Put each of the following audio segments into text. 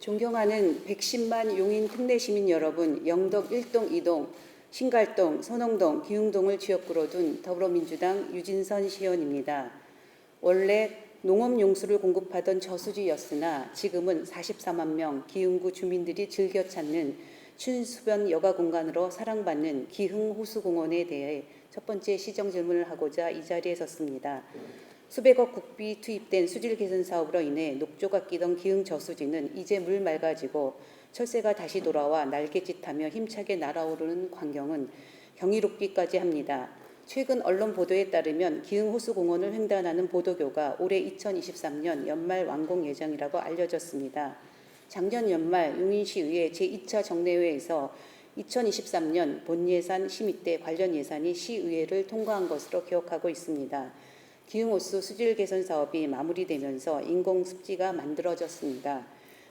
존경하는 110만 용인 특례 시민 여러분, 영덕 1동, 2동, 신갈동, 선홍동, 기흥동을 지역구로 둔 더불어민주당 유진선 시의원입니다. 원래 농업용수를 공급하던 저수지였으나 지금은 44만 명 기흥구 주민들이 즐겨 찾는 춘수변 여가 공간으로 사랑받는 기흥 호수공원에 대해 첫 번째 시정 질문을 하고자 이 자리에 섰습니다. 수백억 국비 투입된 수질 개선 사업으로 인해 녹조가 끼던 기흥 저수지는 이제 물 맑아지고 철새가 다시 돌아와 날갯짓하며 힘차게 날아오르는 광경은 경이롭기까지 합니다. 최근 언론 보도에 따르면 기흥 호수공원을 횡단하는 보도교가 올해 2023년 연말 완공 예정이라고 알려졌습니다. 작년 연말 용인시의회 제2차 정례회에서 2023년 본예산 심의 때 관련 예산이 시의회를 통과한 것으로 기억하고 있습니다. 기흥호수 수질 개선 사업이 마무리되면서 인공습지가 만들어졌습니다.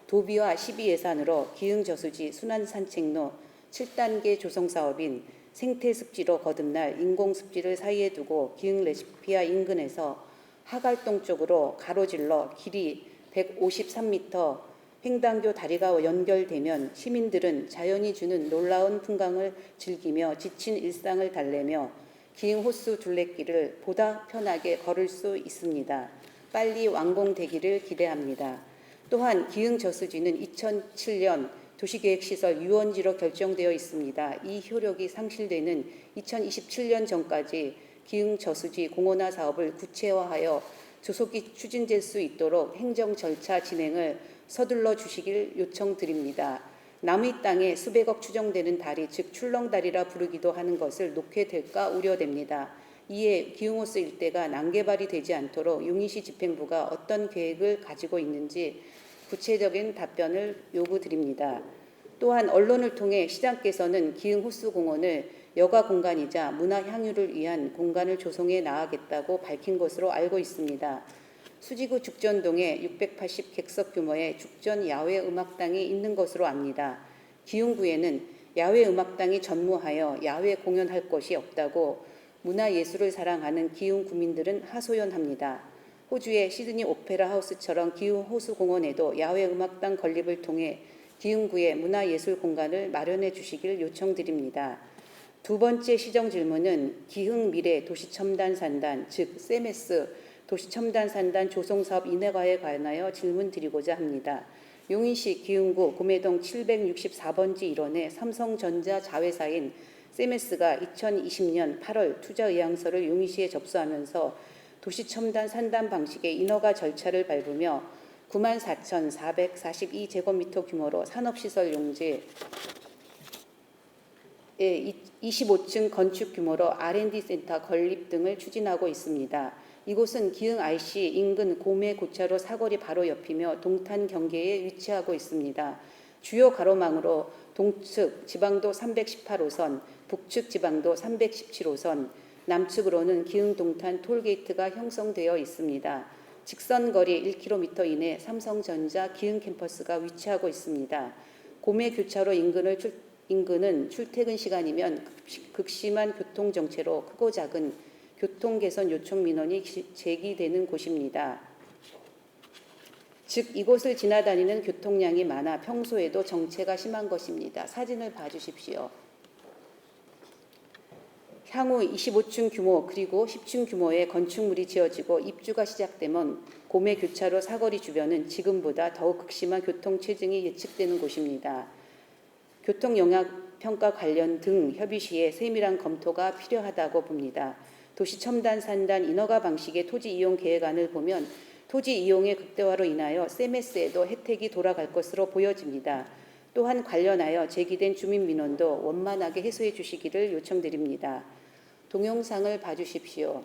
도비와 시비 예산으로 기흥 저수지 순환산책로 7단계 조성 사업인 생태습지로 거듭날 인공습지를 사이에 두고 기흥 레시피아 인근에서 하갈동 쪽으로 가로질러 길이 153m 횡단교 다리가 연결되면 시민들은 자연이 주는 놀라운 풍광을 즐기며 지친 일상을 달래며 기흥 호수 둘레길을 보다 편하게 걸을 수 있습니다. 빨리 완공되기를 기대합니다. 또한 기흥 저수지는 2007년 도시계획시설 유원지로 결정되어 있습니다. 이 효력이 상실되는 2027년 전까지 기흥 저수지 공원화 사업을 구체화하여 조속히 추진될 수 있도록 행정 절차 진행을 서둘러 주시길 요청드립니다. 남의 땅에 수백억 추정되는 다리, 즉 출렁다리라 부르기도 하는 것을 놓게 될까 우려됩니다. 이에 기흥호수 일대가 난개발이 되지 않도록 용인시 집행부가 어떤 계획을 가지고 있는지 구체적인 답변을 요구드립니다. 또한 언론을 통해 시장께서는 기흥 호수공원을 여가 공간이자 문화 향유를 위한 공간을 조성해 나가겠다고 밝힌 것으로 알고 있습니다. 수지구 죽전동에 680 객석 규모의 죽전 야외 음악당이 있는 것으로 압니다. 기흥구에는 야외 음악당이 전무하여 야외 공연할 곳이 없다고 문화예술을 사랑하는 기흥 구민들은 하소연합니다. 호주의 시드니 오페라 하우스처럼 기흥 호수공원에도 야외 음악당 건립을 통해 기흥구의 문화예술 공간을 마련해 주시길 요청드립니다. 두 번째 시정 질문은 기흥 미래 도시첨단산단, 즉 세메스 도시첨단산단 조성사업 인허가에 관하여 질문드리고자 합니다. 용인시 기흥구 구매동 764번지 1원의 삼성전자 자회사인 세메스가 2020년 8월 투자의향서를 용인시에 접수하면서 도시첨단산단 방식의 인허가 절차를 밟으며 94,442제곱미터 규모로 산업시설 용지 25층 건축 규모로 R&D 센터 건립 등을 추진하고 있습니다. 이곳은 기흥 IC 인근 고매 고차로 사거리 바로 옆이며 동탄 경계에 위치하고 있습니다. 주요 가로망으로 동측 지방도 318호선, 북측 지방도 317호선, 남측으로는 기흥 동탄 톨게이트가 형성되어 있습니다. 직선 거리 1km 이내 삼성전자 기흥 캠퍼스가 위치하고 있습니다. 고매 교차로 인근은 출퇴근 시간이면 극심한 교통 정체로 크고 작은 교통 개선 요청 민원이 제기되는 곳입니다. 즉 이곳을 지나다니는 교통량이 많아 평소에도 정체가 심한 것입니다. 사진을 봐주십시오. 향후 25층 규모 그리고 10층 규모의 건축물이 지어지고 입주가 시작되면 고매 교차로 사거리 주변은 지금보다 더욱 극심한 교통 체증이 예측되는 곳입니다. 교통 영향 평가 관련 등 협의 시에 세밀한 검토가 필요하다고 봅니다. 도시첨단산단 인허가 방식의 토지 이용 계획안을 보면 토지 이용의 극대화로 인하여 세메스에도 혜택이 돌아갈 것으로 보여집니다. 또한 관련하여 제기된 주민민원도 원만하게 해소해 주시기를 요청드립니다. 동영상을 봐주십시오.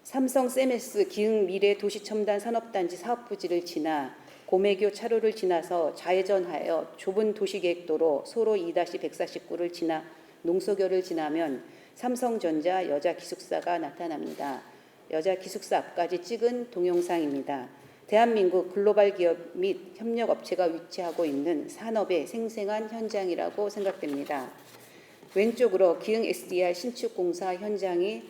삼성 세메스 기흥 미래 도시첨단 산업단지 사업부지를 지나 고매교 차로를 지나서 좌회전하여 좁은 도시계획도로 소로 2-149를 지나 농소교를 지나면 삼성전자 여자 기숙사가 나타납니다. 여자 기숙사 앞까지 찍은 동영상입니다. 대한민국 글로벌 기업 및 협력업체가 위치하고 있는 산업의 생생한 현장이라고 생각됩니다. 왼쪽으로 기흥 SDR 신축공사 현장이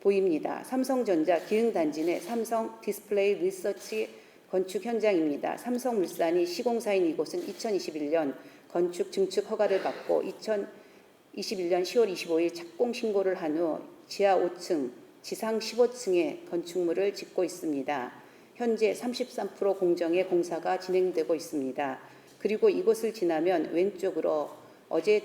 보입니다. 삼성전자 기흥단지 내 삼성 디스플레이 리서치 건축 현장입니다. 삼성물산이 시공사인 이곳은 2021년 건축 증축 허가를 받고 2021년 10월 25일 착공 신고를 한 후 지하 5층, 지상 15층의 건축물을 짓고 있습니다. 현재 33% 공정의 공사가 진행되고 있습니다. 그리고 이곳을 지나면 왼쪽으로 어제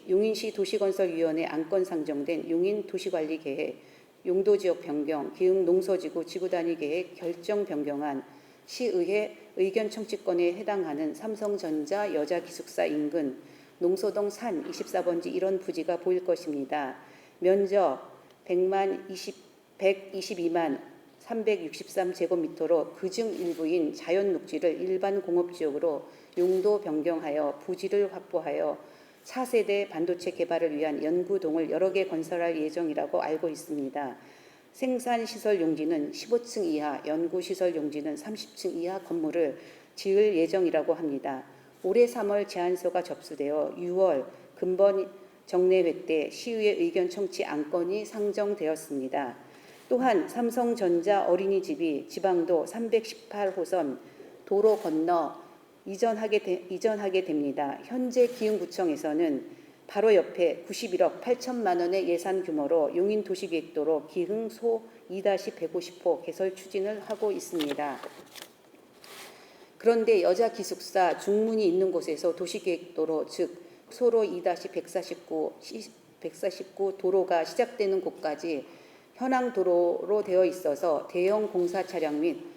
용인시 도시건설위원회 안건 상정된 용인 도시관리계획, 용도지역 변경, 기흥 농서지구 지구단위 계획 결정 변경안 시의회 의견 청취권에 해당하는 삼성전자 여자기숙사 인근 농소동 산 24번지 일원 부지가 보일 것입니다. 면적 122만 363제곱미터로 그중 일부인 자연녹지를 일반 공업지역으로 용도 변경하여 부지를 확보하여 차세대 반도체 개발을 위한 연구동을 여러 개 건설할 예정이라고 알고 있습니다. 생산시설 용지는 15층 이하, 연구시설 용지는 30층 이하 건물을 지을 예정이라고 합니다. 올해 3월 제안서가 접수되어 6월 근본 정례회 때 시의회 의견 청취 안건이 상정되었습니다. 또한 삼성전자 어린이집이 지방도 318호선 도로 건너 이전하게 됩니다. 현재 기흥구청에서는 바로 옆에 91억 8천만 원의 예산 규모로 용인도시계획도로 기흥 소 2-150호 개설 추진을 하고 있습니다. 그런데 여자기숙사 중문이 있는 곳에서 도시계획도로 즉 소로 2-149 도로가 시작되는 곳까지 현황 도로로 되어 있어서 대형 공사 차량 및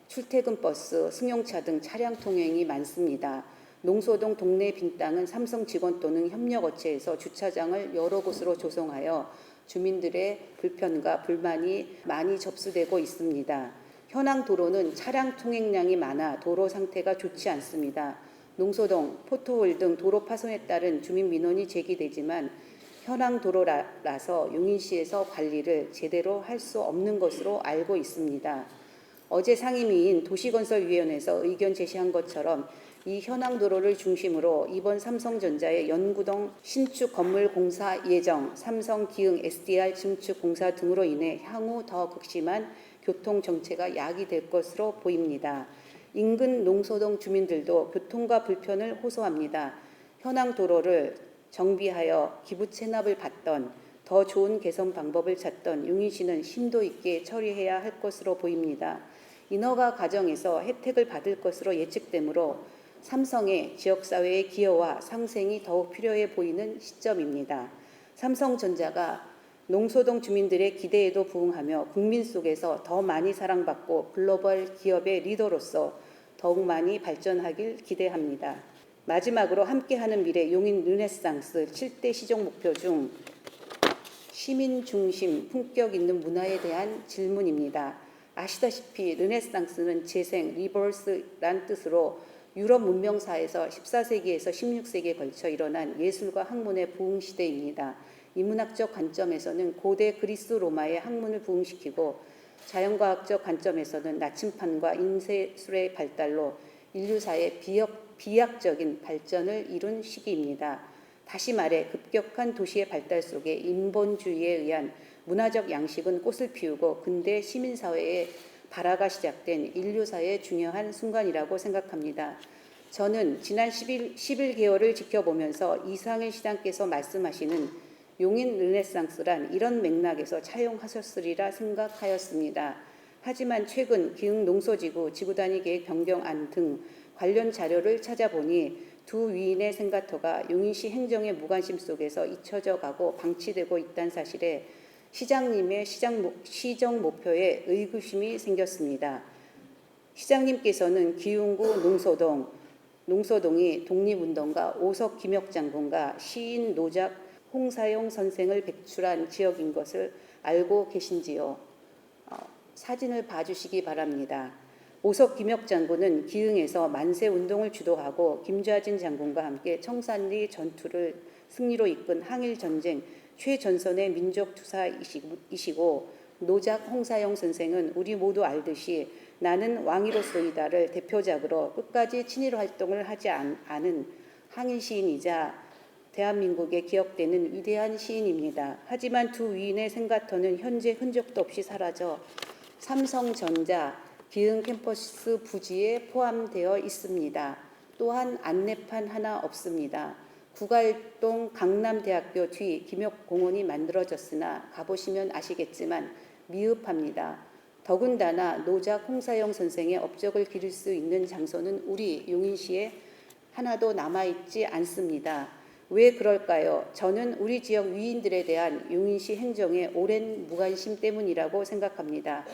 출퇴근 버스, 승용차 등 차량 통행이 많습니다. 농소동 동네 빈 땅은 삼성 직원 또는 협력업체에서 주차장을 여러 곳으로 조성하여 주민들의 불편과 불만이 많이 접수되고 있습니다. 현황 도로는 차량 통행량이 많아 도로 상태가 좋지 않습니다. 농소동, 포토홀 등 도로 파손에 따른 주민 민원이 제기되지만 현황 도로라서 용인시에서 관리를 제대로 할 수 없는 것으로 알고 있습니다. 어제 상임위인 도시건설위원회에서 의견 제시한 것처럼 이 현황 도로를 중심으로 이번 삼성전자의 연구동 신축 건물 공사 예정, 삼성 기흥 SDR 증축 공사 등으로 인해 향후 더 극심한 교통 정체가 야기될 것으로 보입니다. 인근 농소동 주민들도 교통과 불편을 호소합니다. 현황 도로를 정비하여 기부 체납을 받던 더 좋은 개선 방법을 찾던 용인시는 심도 있게 처리해야 할 것으로 보입니다. 인허가 과정에서 혜택을 받을 것으로 예측되므로 삼성의 지역사회의 기여와 상생이 더욱 필요해 보이는 시점입니다. 삼성전자가 농소동 주민들의 기대에도 부응하며 국민 속에서 더 많이 사랑받고 글로벌 기업의 리더로서 더욱 많이 발전하길 기대합니다. 마지막으로 함께하는 미래 용인 르네상스 7대 시정 목표 중 시민 중심 품격 있는 문화에 대한 질문입니다. 아시다시피 르네상스는 재생, 리버스란 뜻으로 유럽 문명사에서 14세기에서 16세기에 걸쳐 일어난 예술과 학문의 부흥 시대입니다. 인문학적 관점에서는 고대 그리스 로마의 학문을 부흥시키고 자연과학적 관점에서는 나침판과 인쇄술의 발달로 인류사의 비약적인 발전을 이룬 시기입니다. 다시 말해 급격한 도시의 발달 속에 인본주의에 의한 문화적 양식은 꽃을 피우고 근대 시민사회의 발화가 시작된 인류사의 중요한 순간이라고 생각합니다. 저는 지난 11개월을 지켜보면서 이상일 시장께서 말씀하시는 용인 르네상스란 이런 맥락에서 차용하셨으리라 생각하였습니다. 하지만 최근 기흥 농소지구 지구단위 계획 변경안 등 관련 자료를 찾아보니 두 위인의 생각터가 용인시 행정의 무관심 속에서 잊혀져 가고 방치되고 있다는 사실에 시장님의 시정 목표에 의구심이 생겼습니다. 시장님께서는 기흥구 농소동이 독립운동가 오석 김혁장군과 시인 노작 홍사용 선생을 배출한 지역인 것을 알고 계신지요? 사진을 봐주시기 바랍니다. 오석 김혁장군은 기흥에서 만세운동을 주도하고 김좌진 장군과 함께 청산리 전투를 승리로 이끈 항일전쟁 최전선의 민족투사이시고 노작 홍사용 선생은 우리 모두 알듯이 나는 왕이로소이다를 대표작으로 끝까지 친일 활동을 하지 않은 항일 시인이자 대한민국에 기억되는 위대한 시인입니다. 하지만 두 위인의 생가터는 현재 흔적도 없이 사라져 삼성전자 기흥 캠퍼스 부지에 포함되어 있습니다. 또한 안내판 하나 없습니다. 구갈동 강남대학교 뒤 김역공원이 만들어졌으나 가보시면 아시겠지만 미흡합니다. 더군다나 노작 홍사영 선생의 업적을 기릴 수 있는 장소는 우리 용인시에 하나도 남아있지 않습니다. 왜 그럴까요? 저는 우리 지역 위인들에 대한 용인시 행정의 오랜 무관심 때문이라고 생각합니다.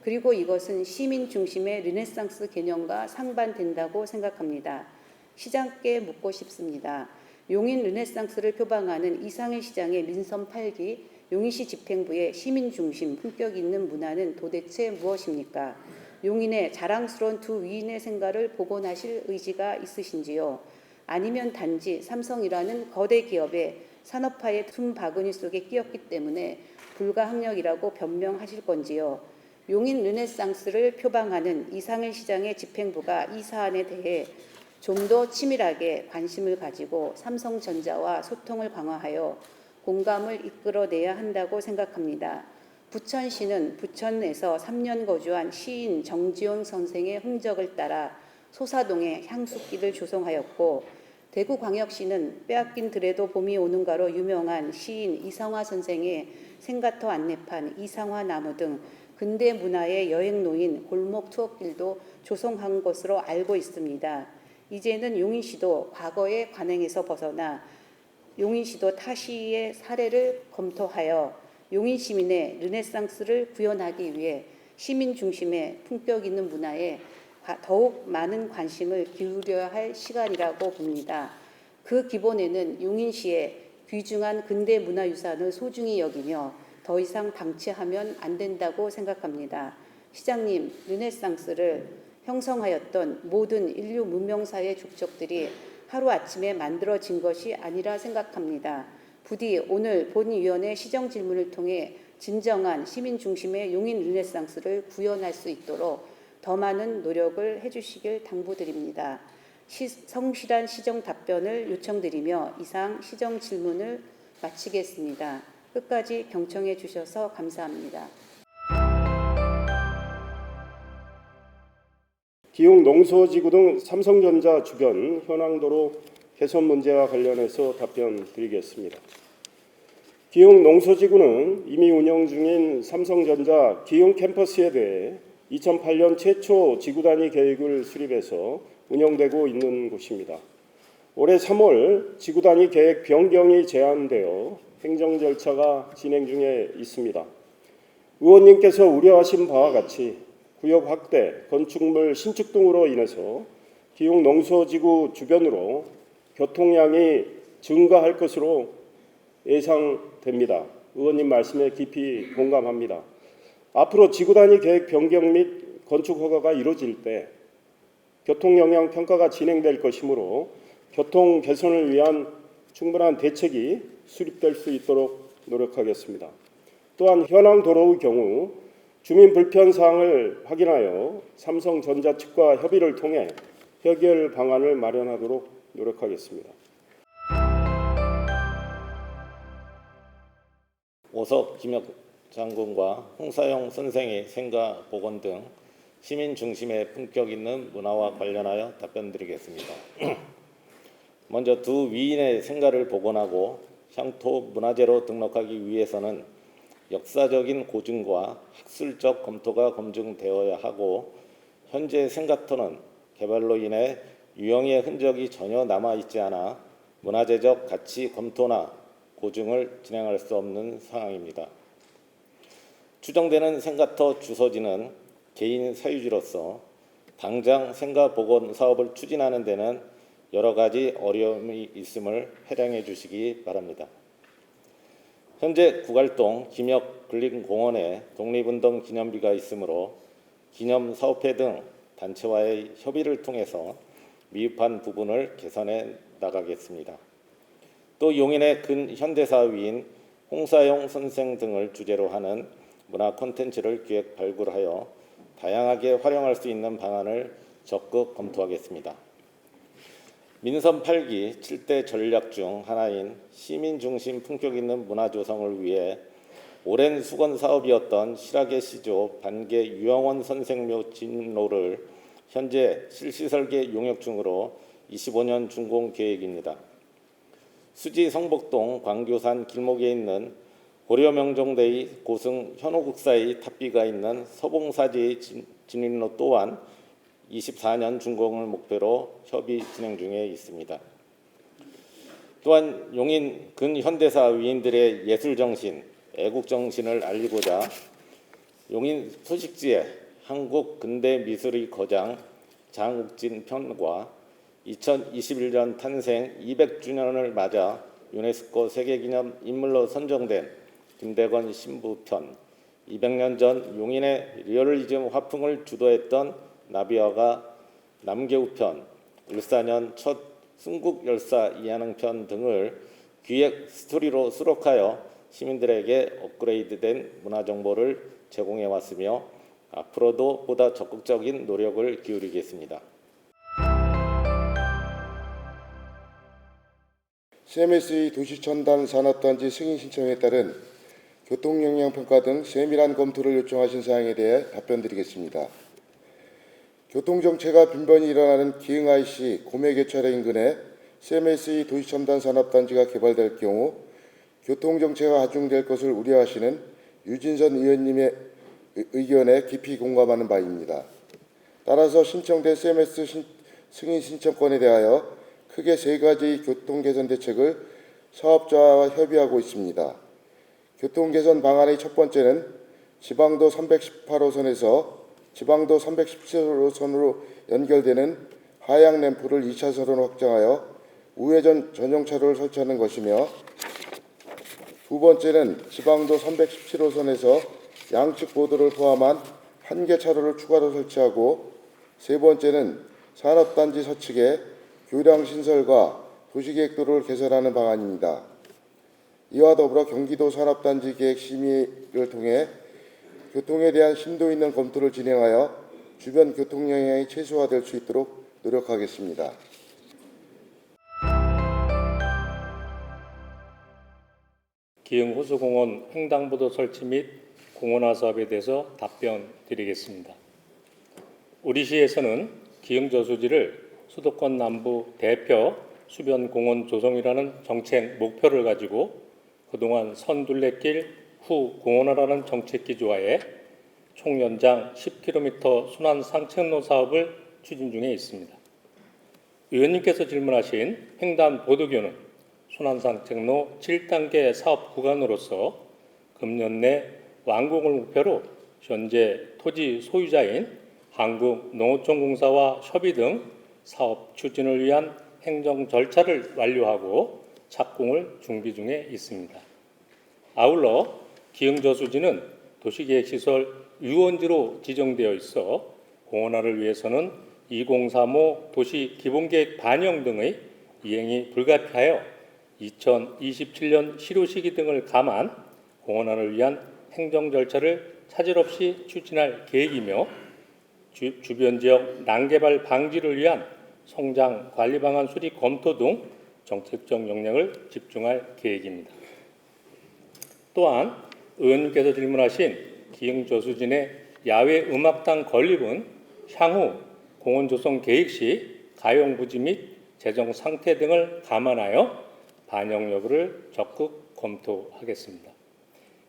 그리고 이것은 시민 중심의 르네상스 개념과 상반된다고 생각합니다. 시장께 묻고 싶습니다. 용인 르네상스를 표방하는 이상일 시장의 민선 8기 용인시 집행부의 시민 중심 품격 있는 문화는 도대체 무엇입니까? 용인의 자랑스러운 두 위인의 생가를 복원하실 의지가 있으신지요? 아니면 단지 삼성이라는 거대 기업의 산업화의 틈 바구니 속에 끼었기 때문에 불가항력이라고 변명하실 건지요? 용인 르네상스를 표방하는 이상일 시장의 집행부가 이 사안에 대해 좀 더 치밀하게 관심을 가지고 삼성전자와 소통을 강화하여 공감을 이끌어내야 한다고 생각합니다. 부천시는 부천에서 3년 거주한 시인 정지용 선생의 흔적을 따라 소사동에 향수길을 조성하였고, 대구광역시는 빼앗긴 들에도 봄이 오는가로 유명한 시인 이상화 선생의 생가터 안내판, 이상화 나무 등 근대 문화의 여행로인 골목 투어길도 조성한 것으로 알고 있습니다. 이제는 용인시도 과거의 관행에서 벗어나 용인시도 타시의 사례를 검토하여 용인 시민의 르네상스를 구현하기 위해 시민 중심의 품격 있는 문화에 더욱 많은 관심을 기울여야 할 시간이라고 봅니다. 그 기본에는 용인시의 귀중한 근대 문화유산을 소중히 여기며 더 이상 방치하면 안 된다고 생각합니다. 시장님, 르네상스를 형성하였던 모든 인류 문명사의 족적들이 하루아침에 만들어진 것이 아니라 생각합니다. 부디 오늘 본위원회 시정 질문을 통해 진정한 시민 중심의 용인 르네상스를 구현할 수 있도록 더 많은 노력을 해주시길 당부드립니다. 성실한 시정 답변을 요청드리며 이상 시정 질문을 마치겠습니다. 끝까지 경청해 주셔서 감사합니다. 기흥 농소지구 등 삼성전자 주변 현황도로 개선 문제와 관련해서 답변 드리겠습니다. 기흥 농소지구는 이미 운영 중인 삼성전자 기흥 캠퍼스에 대해 2008년 최초 지구 단위 계획을 수립해서 운영되고 있는 곳입니다. 올해 3월 지구 단위 계획 변경이 제안되어 행정 절차가 진행 중에 있습니다. 의원님께서 우려하신 바와 같이 구역 확대, 건축물 신축 등으로 인해서 기흥 농소지구 주변으로 교통량이 증가할 것으로 예상됩니다. 의원님 말씀에 깊이 공감합니다. 앞으로 지구 단위 계획 변경 및 건축 허가가 이루어질 때 교통 영향 평가가 진행될 것이므로 교통 개선을 위한 충분한 대책이 수립될 수 있도록 노력하겠습니다. 또한 현황 도로의 경우 주민 불편 사항을 확인하여 삼성전자 측과 협의를 통해 해결 방안을 마련하도록 노력하겠습니다. 오석 김혁 장군과 홍사영 선생의 생가 복원 등 시민 중심의 품격 있는 문화와 관련하여 답변드리겠습니다. 먼저 두 위인의 생가를 복원하고 향토 문화재로 등록하기 위해서는 역사적인 고증과 학술적 검토가 검증되어야 하고, 현재 생가터는 개발로 인해 유형의 흔적이 전혀 남아있지 않아 문화재적 가치 검토나 고증을 진행할 수 없는 상황입니다. 추정되는 생가터 주소지는 개인 사유지로서 당장 생가 복원 사업을 추진하는 데는 여러 가지 어려움이 있음을 해량해 주시기 바랍니다. 현재 구갈동 김역 근린공원에 독립운동 기념비가 있으므로 기념사업회 등 단체와의 협의를 통해서 미흡한 부분을 개선해 나가겠습니다. 또 용인의 근현대사위인 홍사영 선생 등을 주제로 하는 문화 콘텐츠를 기획 발굴하여 다양하게 활용할 수 있는 방안을 적극 검토하겠습니다. 민선 8기 7대 전략 중 하나인 시민 중심 품격 있는 문화 조성을 위해 오랜 수건 사업이었던 실학의 시조 반개 유영원 선생묘 진로를 현재 실시 설계 용역 중으로 25년 준공 계획입니다. 수지 성북동 광교산 길목에 있는 고려명종대의 고승 현호국사의 탑비가 있는 서봉사지의 진입로 또한 24년 준공을 목표로 협의 진행 중에 있습니다. 또한 용인 근현대사 위인들의 예술정신, 애국정신을 알리고자 용인 소식지에 한국 근대미술의 거장 장욱진 편과 2021년 탄생 200주년을 맞아 유네스코 세계기념 인물로 선정된 김대건 신부편, 200년 전 용인의 리얼리즘 화풍을 주도했던 나비화가 남계우편, 을사년 첫 순국열사 이하능편 등을 기획 스토리로 수록하여 시민들에게 업그레이드된 문화정보를 제공해 왔으며 앞으로도 보다 적극적인 노력을 기울이겠습니다. CMS의 도시첨단 산업단지 승인 신청에 따른 교통영향평가 등 세밀한 검토를 요청하신 사항에 대해 답변드리겠습니다. 교통정체가 빈번히 일어나는 기흥IC 고매교차로 인근에 CMS의 도시첨단 산업단지가 개발될 경우 교통정체가 하중될 것을 우려하시는 유진선 의원님의 의견에 깊이 공감하는 바입니다. 따라서 신청된 CMS 승인 신청권에 대하여 크게 세 가지의 교통개선 대책을 사업자와 협의하고 있습니다. 교통개선 방안의 첫 번째는 지방도 318호선에서 지방도 317호선으로 연결되는 하양 램프를 2차선으로 확장하여 우회전 전용차로를 설치하는 것이며, 두 번째는 지방도 317호선에서 양측 보도를 포함한 한 개 차로를 추가로 설치하고, 세 번째는 산업단지 서측에 교량 신설과 도시계획도로를 개설하는 방안입니다. 이와 더불어 경기도 산업단지 계획 심의를 통해 교통에 대한 심도 있는 검토를 진행하여 주변 교통 영향이 최소화될 수 있도록 노력하겠습니다. 기흥 호수공원 횡단보도 설치 및 공원화 사업에 대해서 답변 드리겠습니다. 우리 시에서는 기흥 저수지를 수도권 남부 대표 수변 공원 조성이라는 정책 목표를 가지고 그동안 선둘레길 후 공원화라는 정책 기조하에 총 연장 10km 순환 상책로 사업을 추진 중에 있습니다. 의원님께서 질문하신 횡단 보도교는 순환 상책로 7단계 사업 구간으로서 금년 내 완공을 목표로 현재 토지 소유자인 한국농어촌공사와 협의 등 사업 추진을 위한 행정 절차를 완료하고 착공을 준비 중에 있습니다. 아울러 기흥저수지는 도시계획시설 유원지로 지정되어 있어 공원화를 위해서는 2035 도시기본계획 반영 등의 이행이 불가피하여 2027년 실효 시기 등을 감안 공원화를 위한 행정 절차를 차질 없이 추진할 계획이며, 주변 지역 난개발 방지를 위한 성장 관리 방안 수립 검토 등 정책적 역량을 집중할 계획입니다. 또한 의원님께서 질문하신 기흥 저수진의 야외 음악당 건립은 향후 공원 조성 계획 시 가용 부지 및 재정 상태 등을 감안하여 반영 여부를 적극 검토하겠습니다.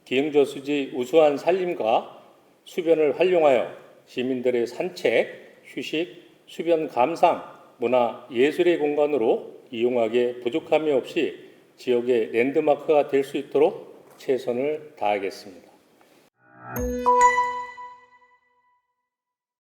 기흥 저수지 우수한 산림과 수변을 활용하여 시민들의 산책, 휴식, 수변 감상, 문화, 예술의 공간으로 이용하기에 부족함이 없이 지역의 랜드마크가 될 수 있도록 최선을 다하겠습니다.